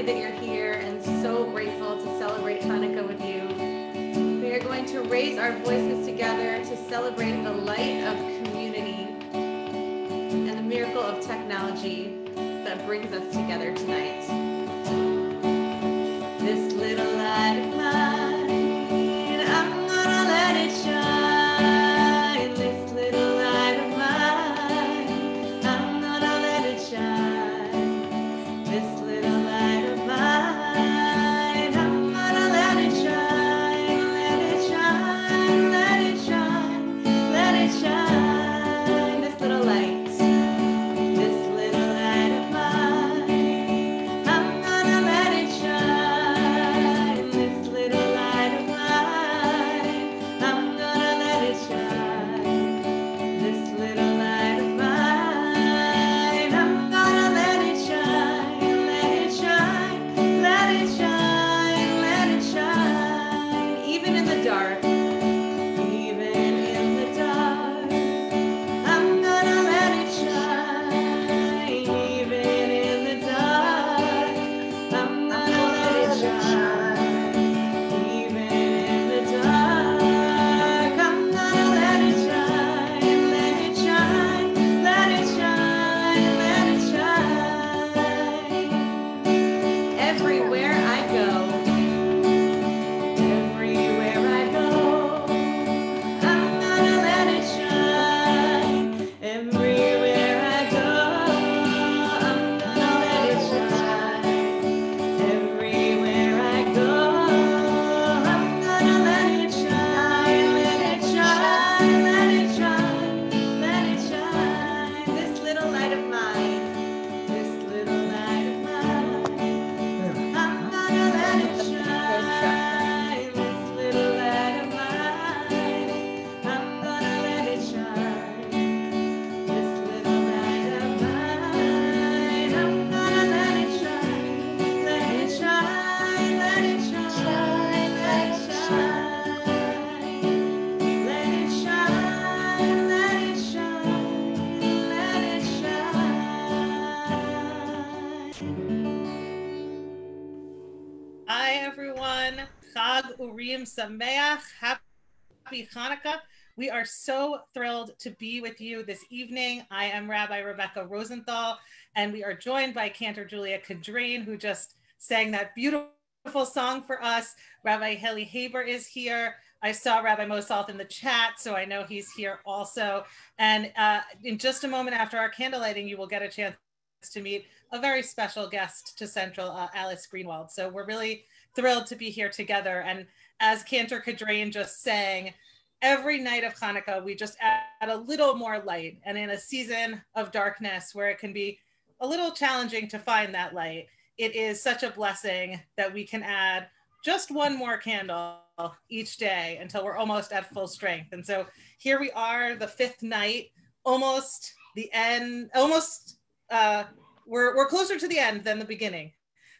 that you're here and so grateful to celebrate Chanukah with you. We are going to raise our voices together to celebrate the light of community and the miracle of technology that brings us together tonight. This little light of mine, I'm gonna let it shine. This little light of mine, I'm gonna let it shine. This little light of mine, I'm gonna let it shine. Let it shine, let it shine, let it shine. This little light. Sameach, happy Chanukah. We are so thrilled to be with you this evening. I am Rabbi Rebecca Rosenthal, and we are joined by Cantor Julia Cadrain, who just sang that beautiful song for us. Rabbi Heli Haber is here. I saw Rabbi Mosalth in the chat, so I know he's here also. And in just a moment after our candlelighting, you will get a chance to meet a very special guest to Central, Alice Greenwald. So we're really thrilled to be here together. And as Cantor Cadrain just sang, every night of Chanukah, we just add a little more light. And in a season of darkness where it can be a little challenging to find that light, it is such a blessing that we can add just one more candle each day until we're almost at full strength. And so here we are, the fifth night, almost the end, we're closer to the end than the beginning.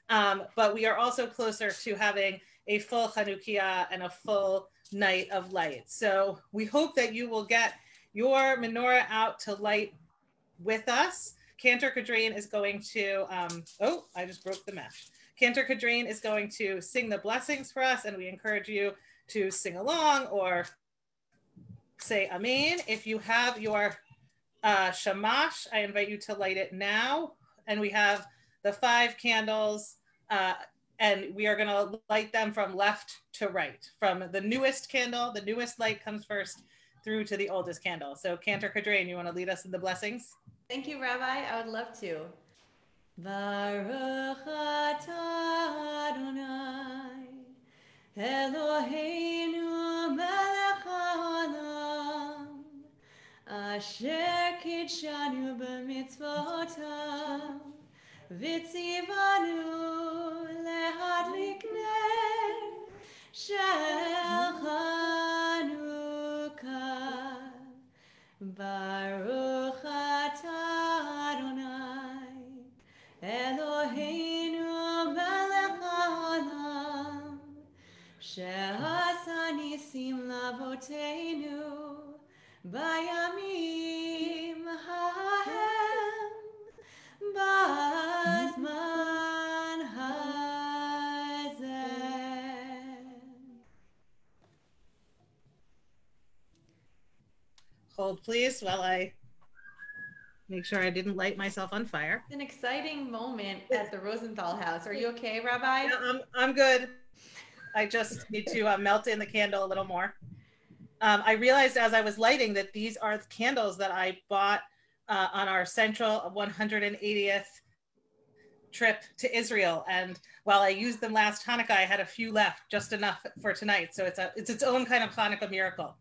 But we are also closer to having a full Chanukah and a full night of light. So we hope that you will get your menorah out to light with us. Cantor Cadrain is going to, I just broke the mesh. Cantor Cadrain is going to sing the blessings for us, and we encourage you to sing along or say Amen. If you have your shamash, I invite you to light it now. And we have the 5 candles, and we are going to light them from left to right. From the newest candle, the newest light comes first, through to the oldest candle. So Cantor Cadrain, you want to lead us in the blessings? Thank you, Rabbi. I would love to. Baruch atah Adonai, Eloheinu melech haolam, asher kidshanu b'mitzvotav, v'tzivanu lehadlik ner shel Chanukah. Baruch atah Adonai, Eloheinu בימים ההם, בזמן הזה. Hold, please, while I make sure I didn't light myself on fire. An exciting moment at the Rosenthal house. Are you okay, Rabbi? Yeah, I'm good. I just need to melt in the candle a little more. I realized as I was lighting that these are the candles that I bought on our central 180th trip to Israel. And while I used them last Hanukkah, I had a few left, just enough for tonight. So it's its own kind of Hanukkah miracle.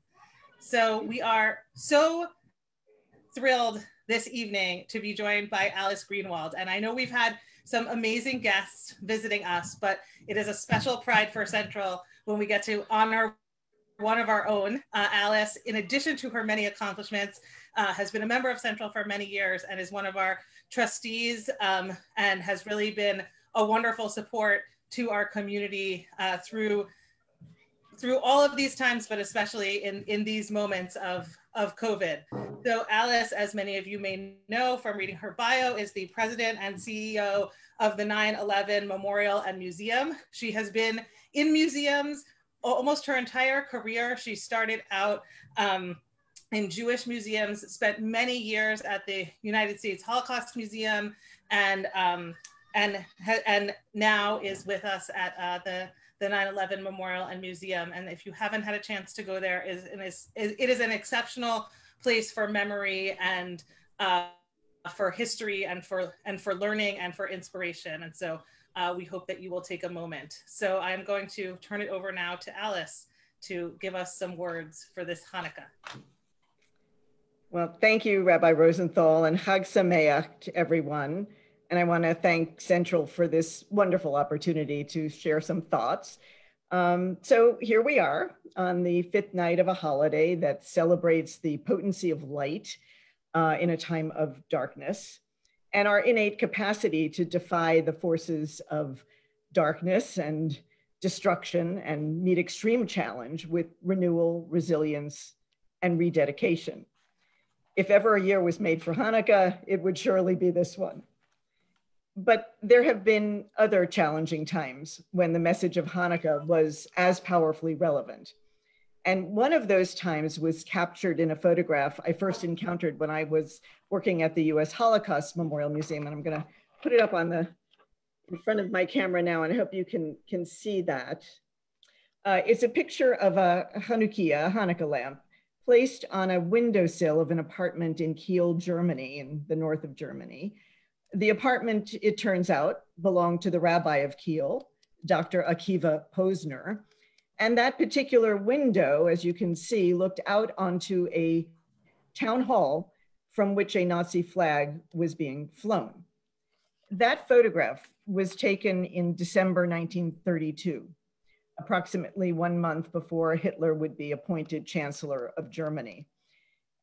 So we are so thrilled this evening to be joined by Alice Greenwald. And I know we've had some amazing guests visiting us, but it is a special pride for Central when we get to honor one of our own. Alice, in addition to her many accomplishments, has been a member of Central for many years and is one of our trustees and has really been a wonderful support to our community through all of these times, but especially in these moments of COVID. So Alice, as many of you may know from reading her bio, is the president and CEO of the 9/11 Memorial and Museum. She has been in museums almost her entire career. She started out in Jewish museums, spent many years at the United States Holocaust Museum, and now is with us at the 9/11 Memorial and Museum. And if you haven't had a chance to go there, it is an exceptional place for memory and for history and for learning and for inspiration. And so we hope that you will take a moment. So I'm going to turn it over now to Alice to give us some words for this Hanukkah. Well, thank you, Rabbi Rosenthal, and Chag Sameach to everyone. And I want to thank Central for this wonderful opportunity to share some thoughts. So here we are on the fifth night of a holiday that celebrates the potency of light in a time of darkness, and our innate capacity to defy the forces of darkness and destruction and meet extreme challenge with renewal, resilience, and rededication. If ever a year was made for Hanukkah, it would surely be this one. But there have been other challenging times when the message of Hanukkah was as powerfully relevant. And one of those times was captured in a photograph I first encountered when I was working at the US Holocaust Memorial Museum. And I'm gonna put it up in front of my camera now, and I hope you can see that. It's a picture of a Hanukkah lamp, placed on a windowsill of an apartment in Kiel, Germany, in the north of Germany. The apartment, it turns out, belonged to the Rabbi of Kiel, Dr. Akiva Posner. And that particular window, as you can see, looked out onto a town hall from which a Nazi flag was being flown. That photograph was taken in December 1932, approximately 1 month before Hitler would be appointed Chancellor of Germany.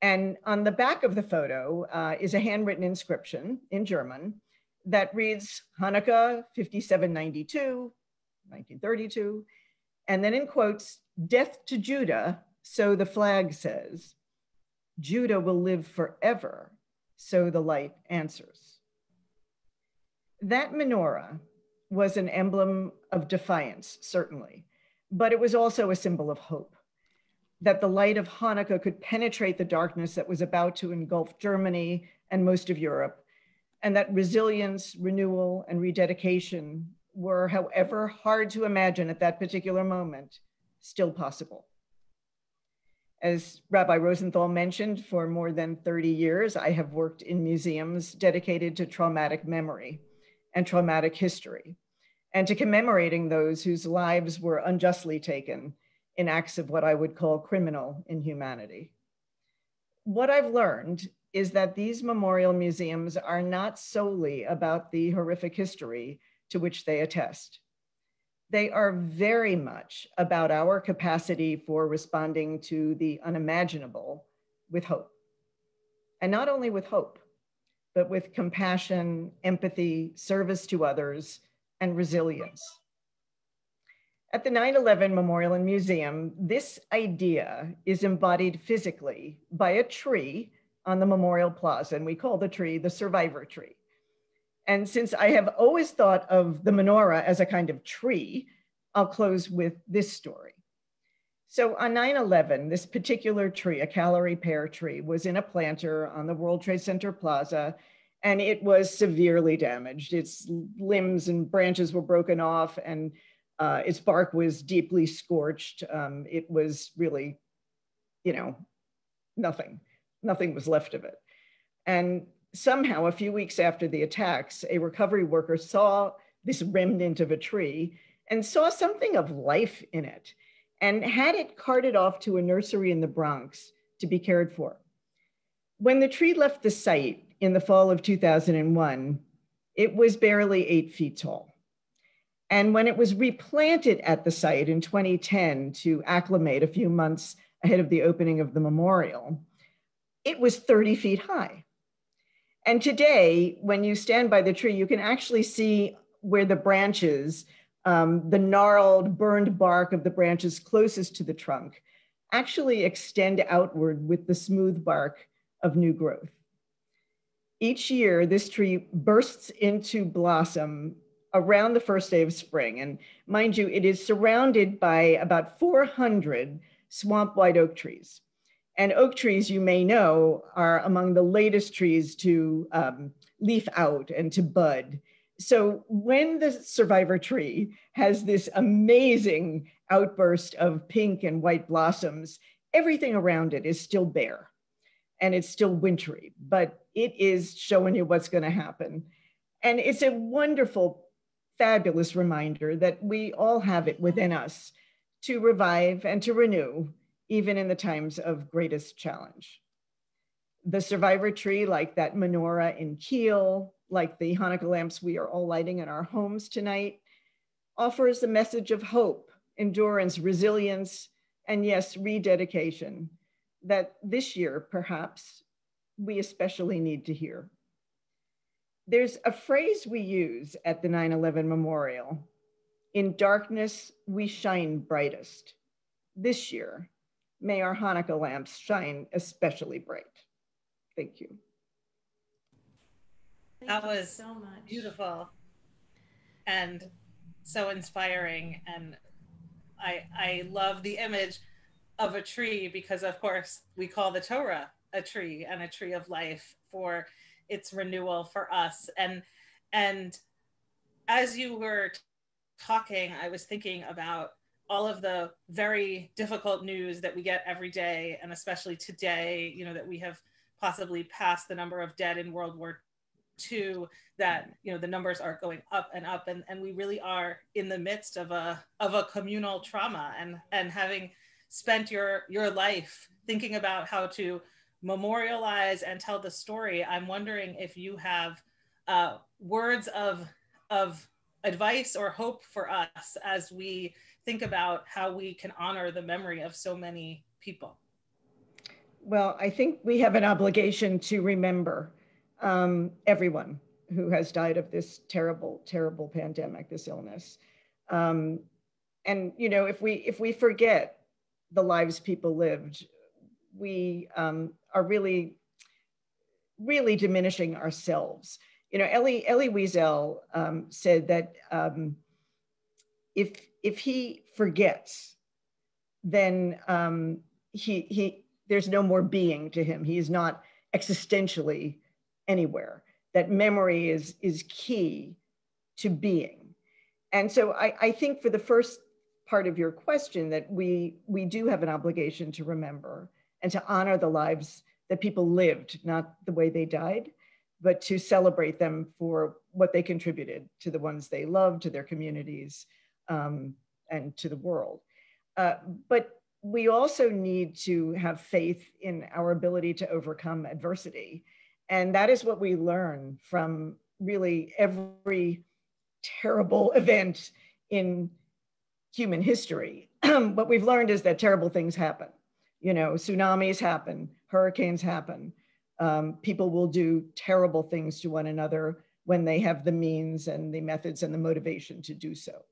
And on the back of the photo is a handwritten inscription in German that reads Hanukkah 5792, 1932, and then in quotes, death to Judah, so the flag says. Judah will live forever, so the light answers. That menorah was an emblem of defiance, certainly, but it was also a symbol of hope, that the light of Hanukkah could penetrate the darkness that was about to engulf Germany and most of Europe, and that resilience, renewal, and rededication were, however hard to imagine at that particular moment, still possible. As Rabbi Rosenthal mentioned, for more than 30 years, I have worked in museums dedicated to traumatic memory and traumatic history, and to commemorating those whose lives were unjustly taken in acts of what I would call criminal inhumanity. What I've learned is that these memorial museums are not solely about the horrific history to which they attest. They are very much about our capacity for responding to the unimaginable with hope. And not only with hope, but with compassion, empathy, service to others, and resilience. At the 9/11 Memorial and Museum, this idea is embodied physically by a tree on the Memorial Plaza, and we call the tree the survivor tree. And since I have always thought of the menorah as a kind of tree, I'll close with this story. So on 9/11, this particular tree, a calorie pear tree, was in a planter on the World Trade Center Plaza, and it was severely damaged. Its limbs and branches were broken off, and its bark was deeply scorched. It was really, nothing was left of it. And somehow, a few weeks after the attacks, a recovery worker saw this remnant of a tree and saw something of life in it and had it carted off to a nursery in the Bronx to be cared for. When the tree left the site in the fall of 2001, it was barely 8 feet tall. And when it was replanted at the site in 2010 to acclimate a few months ahead of the opening of the memorial, it was 30 feet high. And today, when you stand by the tree, you can actually see where the branches, the gnarled, burned bark of the branches closest to the trunk, actually extend outward with the smooth bark of new growth. Each year, this tree bursts into blossom around the first day of spring. And mind you, it is surrounded by about 400 swamp white oak trees. And oak trees, you may know, are among the latest trees to leaf out and to bud. So when the survivor tree has this amazing outburst of pink and white blossoms, everything around it is still bare and it's still wintry, but it is showing you what's going to happen. And it's a wonderful, fabulous reminder that we all have it within us to revive and to renew, even in the times of greatest challenge. The survivor tree, like that menorah in Kiel, like the Hanukkah lamps we are all lighting in our homes tonight, offers a message of hope, endurance, resilience, and yes, rededication that this year, perhaps, we especially need to hear. There's a phrase we use at the 9/11 Memorial: in darkness, we shine brightest. This year, may our Hanukkah lamps shine especially bright. Thank you. That was so much. Beautiful and so inspiring. And I love the image of a tree because, of course, we call the Torah a tree and a tree of life for its renewal for us. And as you were talking, I was thinking about all of the very difficult news that we get every day, and especially today, that we have possibly passed the number of dead in World War II, that, the numbers are going up and up, and we really are in the midst of a communal trauma. And having spent your life thinking about how to memorialize and tell the story, I'm wondering if you have words of advice or hope for us as we think about how we can honor the memory of so many people. Well, I think we have an obligation to remember everyone who has died of this terrible, terrible pandemic, this illness. And if we forget the lives people lived, we are really, really diminishing ourselves. Elie Wiesel said that if he forgets, then there's no more being to him. He is not existentially anywhere. That memory is key to being. And so I think for the first part of your question, that we do have an obligation to remember and to honor the lives that people lived, not the way they died, but to celebrate them for what they contributed to the ones they loved, to their communities, and to the world. But we also need to have faith in our ability to overcome adversity. And that is what we learn from really every terrible event in human history. What we've learned is that terrible things happen. Tsunamis happen, hurricanes happen. People will do terrible things to one another when they have the means and the methods and the motivation to do so.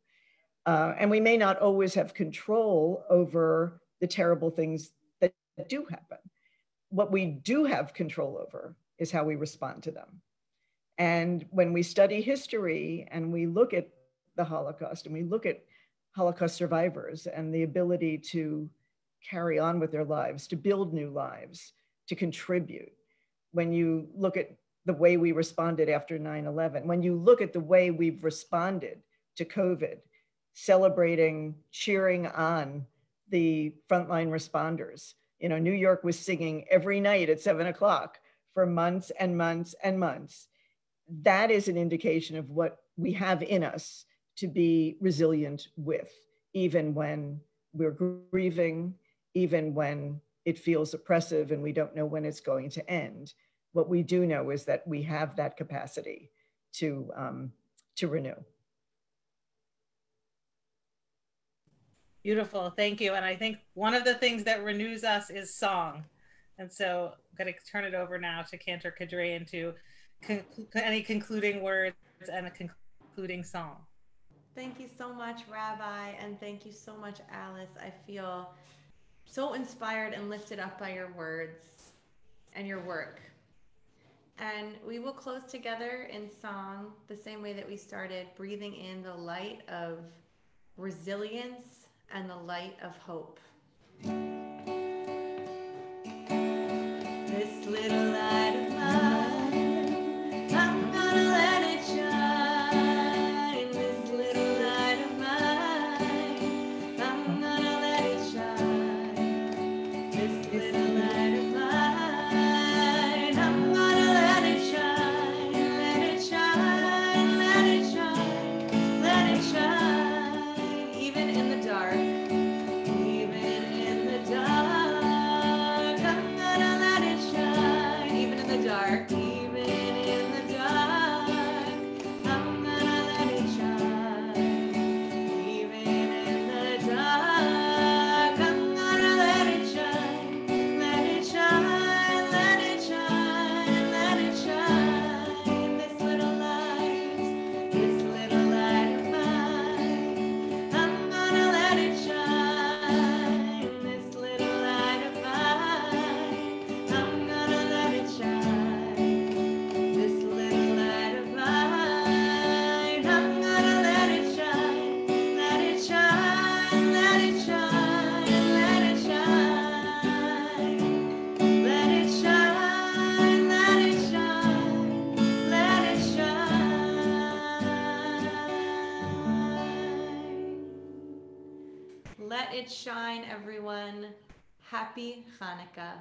And we may not always have control over the terrible things that do happen. What we do have control over is how we respond to them. And when we study history and we look at the Holocaust and we look at Holocaust survivors and the ability to carry on with their lives, to build new lives, to contribute, when you look at the way we responded after 9/11, when you look at the way we've responded to COVID, celebrating, cheering on the frontline responders. You know, New York was singing every night at 7 o'clock for months and months and months. That is an indication of what we have in us to be resilient with, even when we're grieving, even when it feels oppressive and we don't know when it's going to end. What we do know is that we have that capacity to renew. Beautiful, thank you. And I think one of the things that renews us is song. And so I'm going to turn it over now to Cantor Cadrain to any concluding words and a concluding song. Thank you so much, Rabbi, and thank you so much, Alice. I feel so inspired and lifted up by your words and your work. And we will close together in song the same way that we started, breathing in the light of resilience and the light of hope. This little light of mine, I'm gonna let it shine. This little light of mine, I'm gonna let it shine. This little light of mine, I'm gonna let it shine. Let it shine, let it shine, let it shine. Even in the dark, even in the dark, I'm gonna let it shine. Even in the dark, even in the dark, I'm gonna let it shine. Even in the dark, I'm gonna let it shine. Let it shine, let it shine, let it shine. This little light of mine, I'm gonna let it shine. This little light of mine, I'm gonna let it shine. This little light of mine, I'm gonna let it shine. Let it shine, let it shine, let it shine. Let it shine, let it shine, let it shine. Let it shine, everyone. Happy Chanukah.